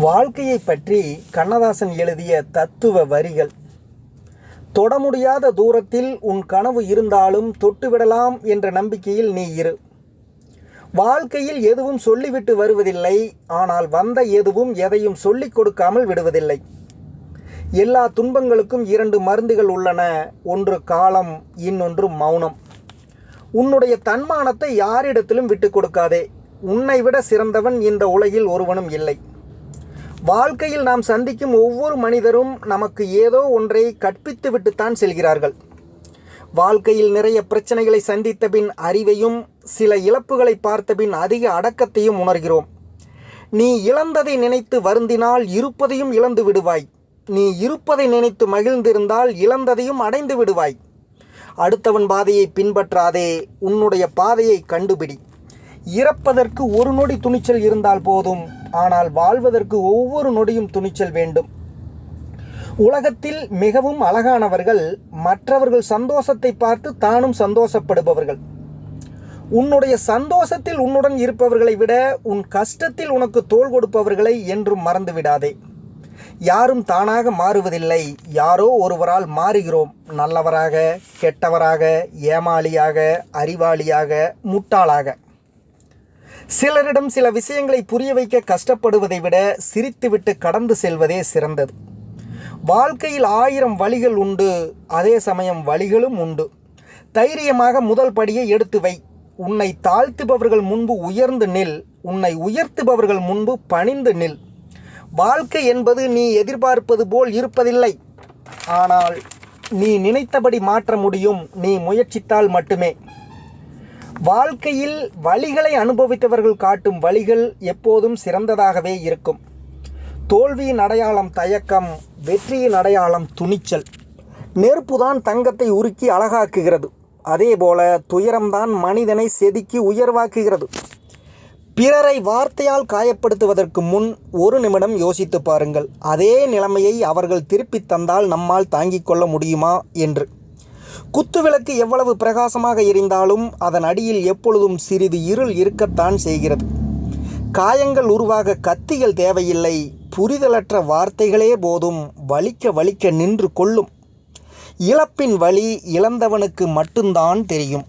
வாழ்க்கையை பற்றி கண்ணதாசன் எழுதிய தத்துவ வரிகள். தொட முடியாத தூரத்தில் உன் கனவு இருந்தாலும் தொட்டுவிடலாம் என்ற நம்பிக்கையில் நீ இரு. வாழ்க்கையில் எதுவும் சொல்லிவிட்டு வருவதில்லை, ஆனால் வந்த எதுவும் எதையும் சொல்லிக் கொடுக்காமல் விடுவதில்லை. எல்லா துன்பங்களுக்கும் இரண்டு மருந்துகள் உள்ளன, ஒன்று காலம், இன்னொன்று மௌனம். உன்னுடைய தன்மானத்தை யாரிடத்திலும் விட்டு கொடுக்காதே. உன்னை விட சிறந்தவன் இந்த உலகில் ஒருவனும் இல்லை. வாழ்க்கையில் நாம் சந்திக்கும் ஒவ்வொரு மனிதரும் நமக்கு ஏதோ ஒன்றை கற்பித்து விட்டுத்தான் செல்கிறார்கள். வாழ்க்கையில் நிறைய பிரச்சனைகளை சந்தித்த பின் அறிவையும், சில இழப்புகளை பார்த்த பின் அதிக அடக்கத்தையும் உணர்கிறோம். நீ இழந்ததை நினைத்து வருந்தினால் இருப்பதையும் இழந்து விடுவாய். நீ இருப்பதை நினைத்து மகிழ்ந்திருந்தால் இழந்ததையும் அடைந்து விடுவாய். அடுத்தவன் பாதையை பின்பற்றாதே, உன்னுடைய பாதையை கண்டுபிடி. இறப்பதற்கு ஒரு நொடி துணிச்சல் இருந்தால் போதும், ஆனால் வாழ்வதற்கு ஒவ்வொரு நொடியும் துணிச்சல் வேண்டும். உலகத்தில் மிகவும் அழகானவர்கள் மற்றவர்கள் சந்தோஷத்தை பார்த்து தானும் சந்தோஷப்படுபவர்கள். உன்னுடைய சந்தோஷத்தில் உன்னுடன் இருப்பவர்களை விட உன் கஷ்டத்தில் உனக்கு தோள் கொடுப்பவர்களை என்றும் மறந்துவிடாதே. யாரும் தானாக மாறுவதில்லை, யாரோ ஒருவரால் மாறுகிறோம். நல்லவராக, கெட்டவராக, ஏமாளியாக, அறிவாளியாக, முட்டாளாக. சிலரிடம் சில விஷயங்களை புரிய வைக்க கஷ்டப்படுவதை விட சிரித்துவிட்டு கடந்து செல்வதே சிறந்தது. வாழ்க்கையில் 1000 வழிகள் உண்டு, அதே சமயம் வழிகளும் உண்டு. தைரியமாக முதல் படியை எடுத்து வை. உன்னை தாழ்த்துபவர்கள் முன்பு உயர்ந்து நில், உன்னை உயர்த்துபவர்கள் முன்பு பணிந்து நில். வாழ்க்கை என்பது நீ எதிர்பார்ப்பது போல் இருப்பதில்லை, ஆனால் நீ நினைத்தபடி மாற்ற முடியும், நீ முயற்சித்தால் மட்டுமே. வாழ்க்கையில் வழிகளை அனுபவித்தவர்கள் காட்டும் வழிகள் எப்போதும் சிறந்ததாகவே இருக்கும். தோல்வியின் அடையாளம் தயக்கம், வெற்றியின் அடையாளம் துணிச்சல். நெருப்புதான் தங்கத்தை உருக்கி அழகாக்குகிறது, அதேபோல துயரம்தான் மனிதனை செதுக்கி உயர்வாக்குகிறது. பிறரை வார்த்தையால் காயப்படுத்துவதற்கு முன் ஒரு நிமிடம் யோசித்து பாருங்கள், அதே நிலைமையை அவர்கள் திருப்பித் தந்தால் நம்மால் தாங்கிக் கொள்ள முடியுமா என்று. குத்துவிளக்கு எவ்வளவு பிரகாசமாக எரிந்தாலும் அதன் அடியில் எப்பொழுதும் சிறிது இருள் இருக்கத்தான் செய்கிறது. காயங்கள் உருவாக கத்திகள் தேவையில்லை, புரிதலற்ற வார்த்தைகளே போதும், வலிக்க வலிக்க நின்று கொள்ளும். இழப்பின் வலி இழந்தவனுக்கு மட்டும்தான் தெரியும்.